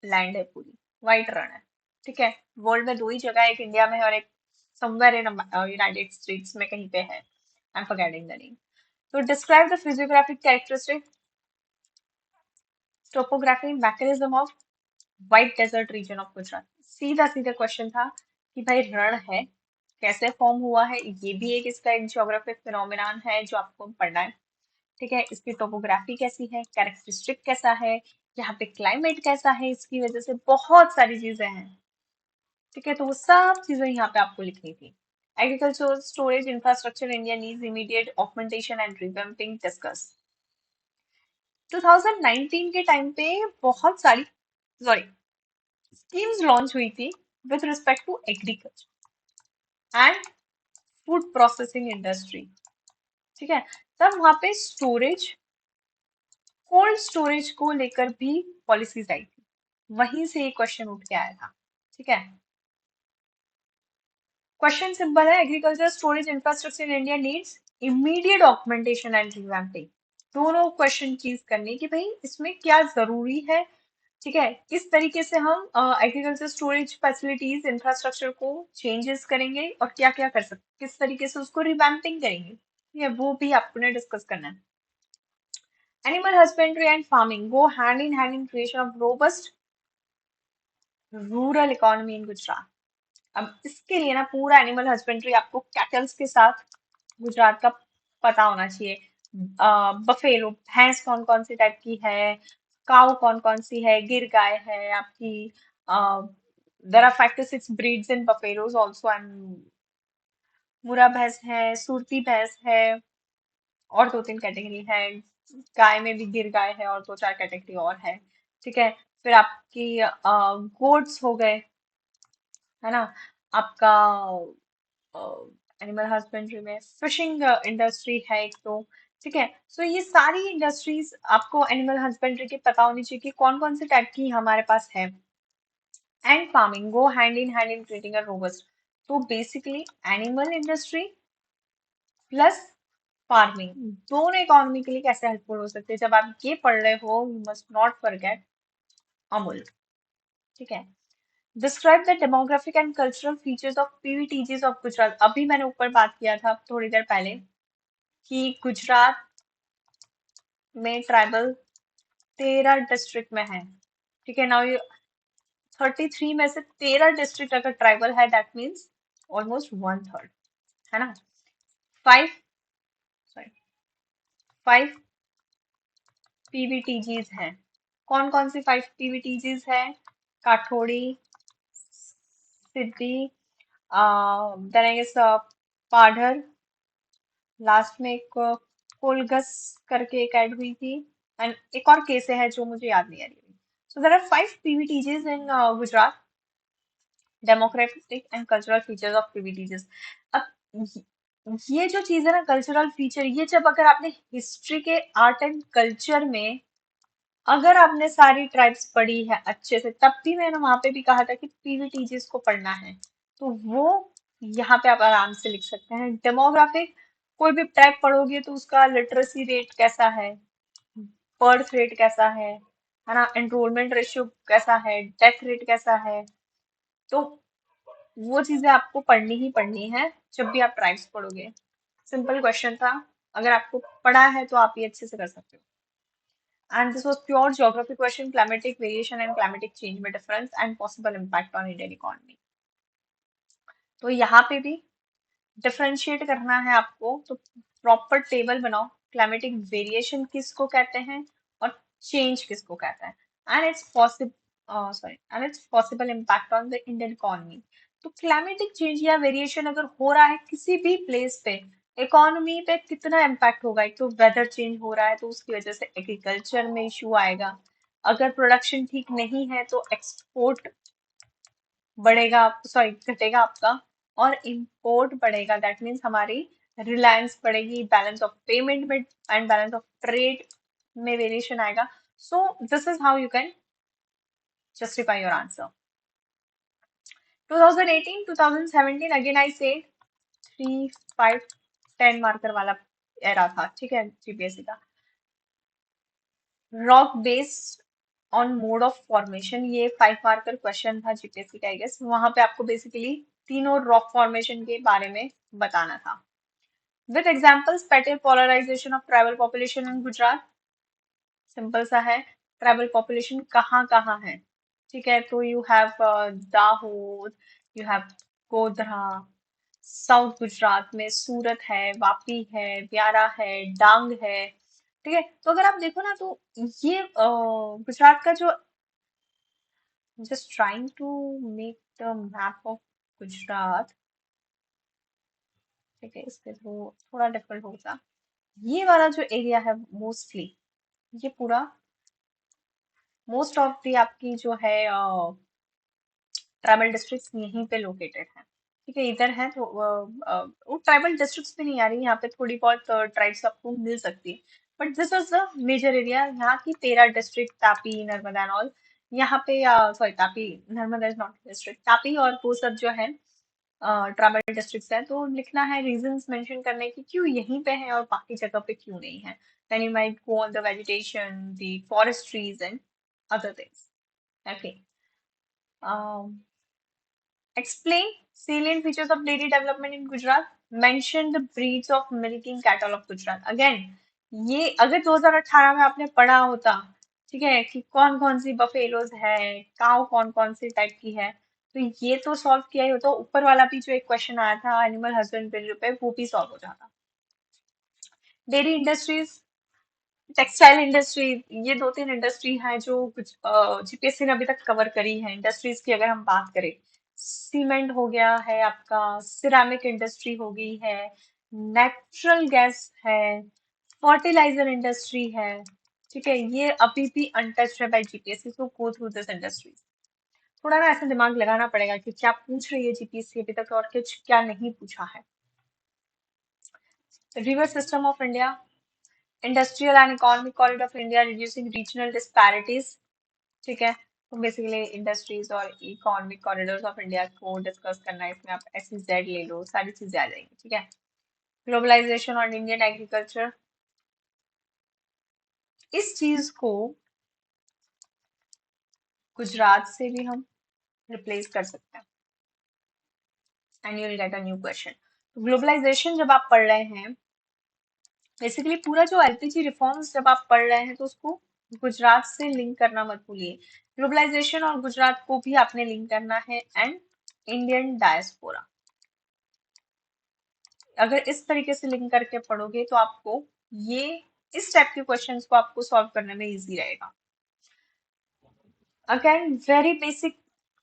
S1: लैंड है, पूरी व्हाइट रण है। ठीक है, वर्ल्ड में दो ही जगह है, एक इंडिया में है और एक समवेयर इन यूनाइटेड स्टेट्स में कहीं पे है, I am forgetting the name. तो describe the physiographic characteristic, topography, mechanism of white desert region of Gujarat. सीधा सीधा क्वेश्चन था कि भाई रण है, कैसे फॉर्म हुआ है, ये भी एक इसका एक ज्योग्राफिक फिनोमिनान है जो आपको पढ़ना है। ठीक है, इसकी टोपोग्राफी कैसी है, कैरेक्टरिस्टिक कैसा है, यहाँ पे क्लाइमेट कैसा है, इसकी वजह से बहुत सारी चीजें हैं। ठीक है, तो वो सब चीजें यहाँ पे आपको लिखनी थी। Agriculture storage infrastructure India needs immediate augmentation and revamping discuss. 2019 के टाइम पे बहुत सारी सॉरी स्कीम्स लॉन्च हुई थी with respect to agriculture and food processing industry. ठीक है, तब वहां पे स्टोरेज, कोल्ड स्टोरेज को लेकर भी पॉलिसीज आई थी, वहीं से एक क्वेश्चन उठ के आया था। ठीक है, क्वेश्चन सिंपल है, agriculture storage infrastructure in India needs immediate augmentation and revamping. दोनों क्वेश्चन चीज करने की भाई इसमें क्या जरूरी है। ठीक है, किस तरीके से हम एग्रीकल्चर स्टोरेज फैसिलिटीज इंफ्रास्ट्रक्चर को चेंजेस करेंगे और क्या क्या कर सकते, किस तरीके से उसको रिवैम्पिंग करेंगे, ठीक है, वो भी आपको ने डिस्कस करना है। Animal husbandry and farming go hand in hand in creation of robust rural economy in Gujarat. अब इसके लिए ना पूरा एनिमल हस्बेंड्री आपको कैटल्स के साथ गुजरात का पता होना चाहिए। बफेलो भैंस कौन कौन सी टाइप की है, काऊ कौन कौन सी है, गिर गाय है आपकी, there are 5 to 6 breeds in buffaloes also and Murrah भैंस है, सुरती भैंस है, और 2 3 कैटेगरी है। गाय में भी गिर गाय है और 2 4 कैटेगरी और है। ठीक है, फिर आपकी गोट्स हो गए, है ना, आपका एनिमल हस्बेंड्री में फिशिंग इंडस्ट्री है एक तो। ठीक है, सो ये सारी इंडस्ट्रीज आपको एनिमल हस्बेंड्री की पता होनी चाहिए कि कौन कौन से टाइप की हमारे पास है। And farming go hand in creating a robust. तो basically animal industry plus farming दोनों इकोनॉमी के लिए कैसे हेल्पफुल हो सकते हैं, जब आप ये पढ़ रहे हो you must not forget Amul. ठीक है, describe the demographic and cultural features of PVTGs of Gujarat. अभी मैंने ऊपर बात किया था थोड़ी देर पहले कि गुजरात में ट्राइबल 13 डिस्ट्रिक्ट में है। ठीक है, नाउ ये 33 में से 13 डिस्ट्रिक्ट अगर ट्राइबल है दैट मीन्स ऑलमोस्ट 1/3, है ना। 5 सॉरी 5 पीवीटीजीज हैं। कौन कौन सी 5 पीवीटीजीज है, काठोड़ी, सिद्धि, देन आई गेस पाढ़र, लास्ट में एक कोलगस करके एक ऐड हुई थी, एंड एक और केस है जो मुझे याद नहीं आ रही। So there are 5 PVTGs in Gujarat, demographic and cultural features of PVTGs. अब ये जो चीज है ना कल्चरल फीचर, ये जब अगर आपने हिस्ट्री के आर्ट एंड कल्चर में अगर आपने सारी ट्राइब्स पढ़ी है अच्छे से, तब भी मैंने वहां पे भी कहा था कि पीवीटीजीज को पढ़ना है, तो वो यहाँ पे आप आराम से लिख सकते हैं। डेमोग्राफिक, कोई भी ट्राइब पढ़ोगे तो उसका लिटरेसी रेट कैसा है, बर्थ रेट कैसा है ना, एनरोलमेंट रेशियो कैसा है, डेथ रेट कैसा है, तो वो चीजें आपको पढ़नी ही पढ़नी है जब भी आप ट्राइब्स पढ़ोगे। सिंपल क्वेश्चन था, अगर आपको पढ़ा है तो आप ये अच्छे से कर सकते हो। And this was pure geography question, climatic variation and climatic change में difference and possible impact on Indian economy। तो यहाँ पे भी डिफरेंशिएट करना है आपको, तो प्रॉपर टेबल बनाओ, क्लाइमेटिक वेरिएशन किसको कहते हैं और चेंज किसको कहता है, and it's possible impact on the Indian economy. तो क्लाइमेटिक चेंज या वेरिएशन अगर हो रहा है किसी भी प्लेस पे, इकोनॉमी पे कितना इम्पैक्ट होगा। एक तो वेदर चेंज हो रहा है तो उसकी वजह से एग्रीकल्चर में इश्यू आएगा, अगर प्रोडक्शन ठीक नहीं है तो एक्सपोर्ट बढ़ेगा, सॉरी घटेगा आपका, और इंपोर्ट बढ़ेगा, दैट मीन्स हमारी रिलायंस बढ़ेगी, बैलेंस ऑफ पेमेंट में एंड बैलेंस ऑफ ट्रेड में वेरिएशन आएगा। सो this is how you can justify your answer. 2018 2017 again I said 3 5 10 marker वाला एरा था। ठीक है, जीपीएससी का rock based on mode of formation, ये 5 मार्कर क्वेश्चन था जीपीएससी का, आई गेस। वहां पे आपको बेसिकली तीनों रॉक फॉर्मेशन के बारे में बताना था with examples. Spatial polarization of tribal population in Gujarat, simple सा है, ट्राइबल पॉपुलेशन कहाँ कहाँ है। ठीक है, तो you have Dahod, you have Godhra, south Gujarat में सूरत है, वापी है, व्यारा है, डांग है। ठीक है, तो अगर आप देखो ना तो ये गुजरात का जो, just trying to make the map of Gujarat. ठीक है, इसके थ्रू थोड़ा डिफिकल्ट होगा। ये वाला जो एरिया है मोस्टली, ये पूरा मोस्ट ऑफ दी आपकी जो है ट्राइबल डिस्ट्रिक्ट्स यहीं पे लोकेटेड है। ठीक है, इधर है तो वो ट्राइबल डिस्ट्रिक्ट्स भी नहीं आ रही यहाँ पे, थोड़ी बहुत ट्राइब्स आपको मिल सकती है। But this is the major area, यहाँ की 13 district, Tapi, Narmada and all. यहाँ पे sorry, Tapi, Narmada is not district, Tapi और वो सब जो है ट्राइबल डिस्ट्रिक्ट्स है। तो लिखना है रीजंस मेंशन करने की क्यों यहीं पे है और बाकी जगह पे क्यों नहीं है। Then you might go on the vegetation, the forestries and other things. Okay, explain salient features of dairy development in Gujarat. Mention the breeds of milking cattle of Gujarat. Again, ये अगर 2018 में आपने पढ़ा होता, ठीक है, कि कौन कौन सी बफेलोज है, काउ कौन कौन सी टाइप की है, तो ये तो सॉल्व किया ही होता। ऊपर वाला भी जो एक क्वेश्चन आया था एनिमल हस्बेंड्री पे, वो भी सॉल्व हो जाता। डेयरी इंडस्ट्रीज, टेक्सटाइल इंडस्ट्री, ये दो तीन इंडस्ट्री हैं जो कुछ जीपीएससी ने अभी तक कवर करी है। इंडस्ट्रीज की अगर हम बात करें, सीमेंट हो गया है आपका, सिरामिक इंडस्ट्री हो गई है, नेचुरल गैस है, फर्टिलाइजर इंडस्ट्री है। ठीक है, ये अभी भी अनटच्ड है by GPSC, so go through this industries. थोड़ा ना ऐसा दिमाग लगाना पड़ेगा कि क्या पूछ रही है जीपीएससी अभी तक और कुछ क्या नहीं पूछा है। River system of India, industrial and economic corridor of India, reducing regional disparities. ठीक है, तो बेसिकली इंडस्ट्रीज और इकोनॉमिक कॉरिडोर्स ऑफ इंडिया को डिस्कस करना है। इसमें आप SEZ ले लो, सारी चीजें आ जाएंगी। ठीक है, ग्लोबलाइजेशन और इंडियन एग्रीकल्चर, इस चीज को गुजरात से भी हम रिप्लेस कर सकते हैं and you will get a new question. Globalization जब आप पढ़ रहे हैं, बेसिकली पूरा जो एलपीजी रिफॉर्म्स जब आप पढ़ रहे हैं, तो उसको गुजरात से लिंक करना मत भूलिए। ग्लोबलाइजेशन और गुजरात को भी आपने लिंक करना है, एंड इंडियन डायस्पोरा। अगर इस तरीके से लिंक करके पढ़ोगे तो आपको ये इस टाइप के क्वेश्चंस को आपको सॉल्व करने में इजी रहेगा। Again very basic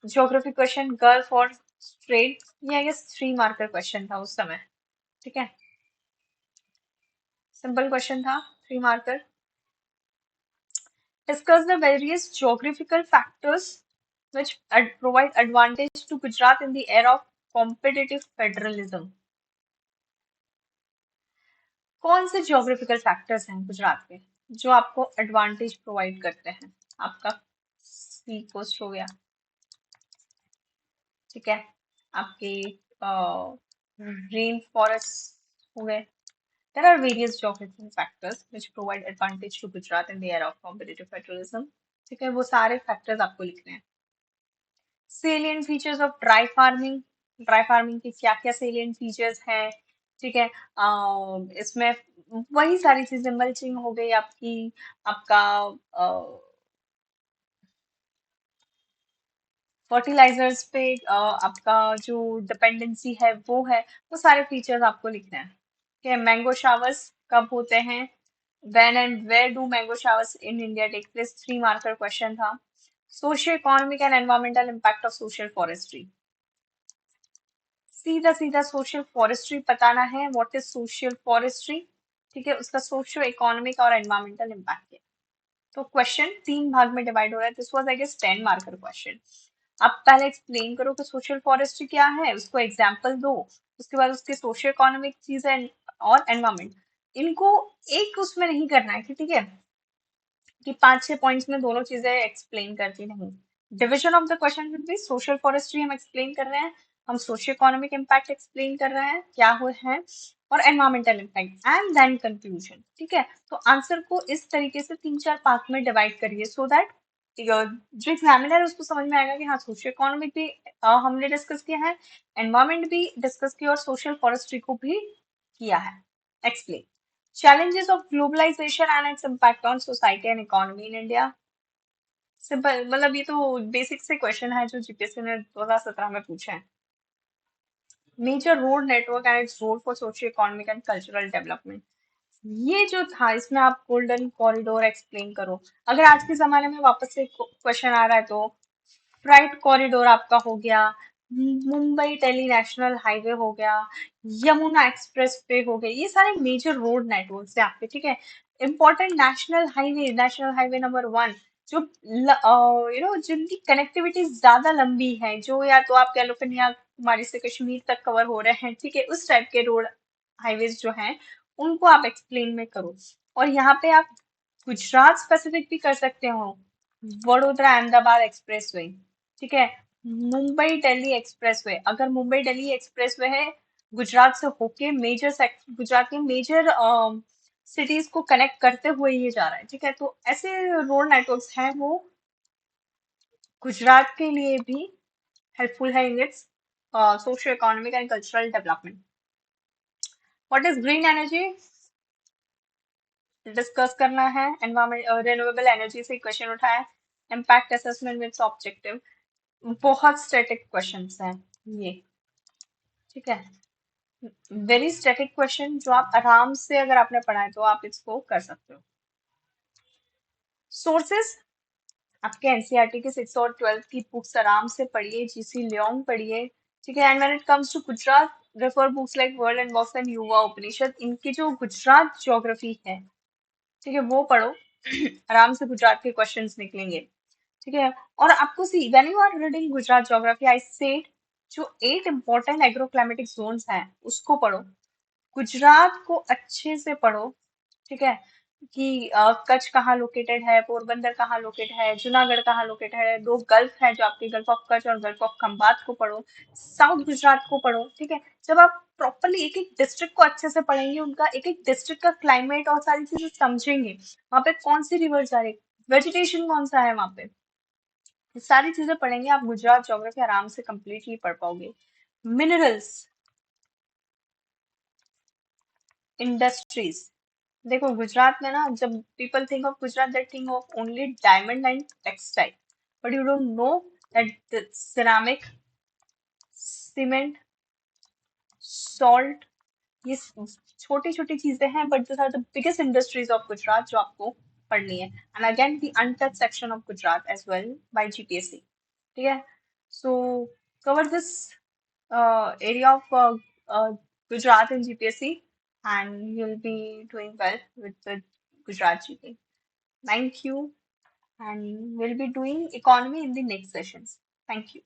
S1: geography question, gulf और स्ट्रेट, ये आई गेस 3 मार्कर क्वेश्चन था उस समय। ठीक है, सिंपल क्वेश्चन था, 3 marker. Discuss the various geographical factors which provide advantage to Gujarat in the era of competitive federalism. कौन से ज्योग्राफिकल फैक्टर्स हैं गुजरात के जो आपको एडवांटेज प्रोवाइड करते हैं? आपका सी कोस्ट हो गया, ठीक है, आपके रेन फॉरेस्ट हो गए। There are various geographical factors which provide advantage to Gujarat in the era of competitive federalism. ठीक है, वो सारे फैक्टर्स आपको लिखने हैं। Salient features of dry farming, dry farming के क्या क्या सेलियंट फीचर्स हैं? ठीक है, इसमें वही सारी चीजें, मल्चिंग हो गई आपकी, आपका फर्टिलाइजर्स पे आपका जो डिपेंडेंसी है वो है, वो सारे फीचर्स आपको लिखना है। ठीक है, मैंगो शावर्स कब होते हैं? When and where do mango showers in India take place? 3 marker question था। Socio economic and environmental impact of social forestry, सीधा सीधा सोशल फॉरेस्ट्री बताना है, व्हाट इज सोशल फॉरेस्ट्री। ठीक है, उसका सोशियो इकोनॉमिक और एनवायरमेंटल इम्पैक्ट है। तो क्वेश्चन 3 भाग में डिवाइड हो रहा है। This was I guess 10 marker question. आप पहले एक्सप्लेन करो कि सोशल फॉरेस्ट्री क्या है, उसको एग्जाम्पल दो, उसके बाद उसके सोशियो इकोनॉमिक चीजें और एनवायरमेंट, इनको एक उसमें नहीं करना है कि ठीक है कि 5-6 पॉइंट्स में दोनों चीजें एक्सप्लेन करती नहीं। Division of the question will be social forestry हम एक्सप्लेन कर रहे हैं, हम सोशियो इकोनॉमिक इम्पैक्ट एक्सप्लेन कर रहे हैं क्या हुए हैं, और environmental impact, and then conclusion. ठीक है, तो आंसर को इस तरीके से 3-4 पार्ट में डिवाइड करिए, सो दैट जो एग्जामिनर है उसको समझ में आएगा कि हाँ सोशियो इकोनॉमिक भी हमने डिस्कस किया है, एनवायरमेंट भी डिस्कस किया और सोशल फॉरेस्ट्री को भी किया है explain. Challenges of globalization and its impact on society and economy in India. Simple, मतलब ये तो बेसिक से क्वेश्चन है जो जीपीएससी ने 2017 में पूछे हैं। Major road network and its role for socio economic and cultural development. ये जो था इसमें आप गोल्डन कॉरिडोर एक्सप्लेन करो। अगर आज के जमाने में वापस से क्वेश्चन आ रहा है तो फ्राइट कॉरिडोर आपका हो गया, मुंबई दिल्ली नेशनल हाईवे हो गया, यमुना एक्सप्रेस वे हो गए, ये सारे मेजर रोड नेटवर्क है आपके, ठीक है। Important national highway number one, जो जिनकी कनेक्टिविटी ज्यादा लंबी है, जो या तो आप कह लो कन्याकुमारी से कश्मीर तक कवर हो रहे हैं, ठीक है, उस टाइप के रोड हाईवेज जो हैं उनको आप एक्सप्लेन में करो। और यहाँ पे आप गुजरात स्पेसिफिक भी कर सकते हो, वडोदरा अहमदाबाद एक्सप्रेसवे, ठीक है, मुंबई दिल्ली एक्सप्रेसवे। अगर मुंबई दिल्ली एक्सप्रेसवे है, गुजरात से होके गुजरात के मेजर सिटीज को कनेक्ट करते हुए ये जा रहा है, ठीक है। तो ऐसे रोड नेटवर्क्स हैं वो गुजरात के लिए भी हेल्पफुल है in its socio economic and cultural development. What is green energy discuss करना है। एनवायरमेंट रिन्यूएबल एनर्जी से क्वेश्चन उठाया। Impact assessment with objective. बहुत स्टैटिक क्वेश्चंस हैं ये, ठीक है, वेरी स्टैटिक क्वेश्चन जो आप आराम से अगर आपने पढ़ा है तो आप इसको कर सकते हो। सोर्सेस आपके एनसीईआरटी के 6 और 12 की बुक्स आराम से पढ़िए, जीसी लियोंग पढ़िए, ठीक है। And when it comes to Gujarat, refer books like world and box एंड युवा उपनिषद। इनकी जो गुजरात ज्योग्राफी है, ठीक है, वो पढ़ो। आराम से गुजरात के क्वेश्चंस निकलेंगे, ठीक है। और आपको see when you are reading Gujarat geography, I said जो 8 इंपॉर्टेंट एग्रोक्लाइमेटिक जोन्स हैं उसको पढ़ो, गुजरात को अच्छे से पढ़ो, ठीक है। कि कच्छ कहाँ लोकेटेड है, पोरबंदर कहाँ लोकेटेड है, जूनागढ़ कहाँ लोकेटेड है, दो गल्फ है जो आपके गल्फ ऑफ कच्छ और गल्फ ऑफ खंबात को पढ़ो, साउथ गुजरात को पढ़ो, ठीक है। जब आप प्रॉपरली एक एक डिस्ट्रिक्ट को अच्छे से पढ़ेंगे, उनका एक एक डिस्ट्रिक्ट का क्लाइमेट और सारी चीजें समझेंगे, वहां पे कौन सी रिवर जा रही, वेजिटेशन कौन सा है वहां पे, ये सारी चीजें पढ़ेंगे, आप गुजरात ज्योग्राफी आराम से कंप्लीटली पढ़ पाओगे। मिनरल्स, इंडस्ट्रीज, देखो गुजरात में ना, जब people think of Gujarat they think of only diamond and textile, but you don't know that ceramic, cement, salt, ये छोटी छोटी चीजें हैं, but this are the biggest industries of Gujarat जो आपको पढ़नी है। And again the untouch section of Gujarat as well by GPSC, ठीक है। So cover this area of Gujarat in GPSC, and you'll be doing well with the Gujarat GK. Thank you, and we'll be doing economy in the next sessions. Thank you.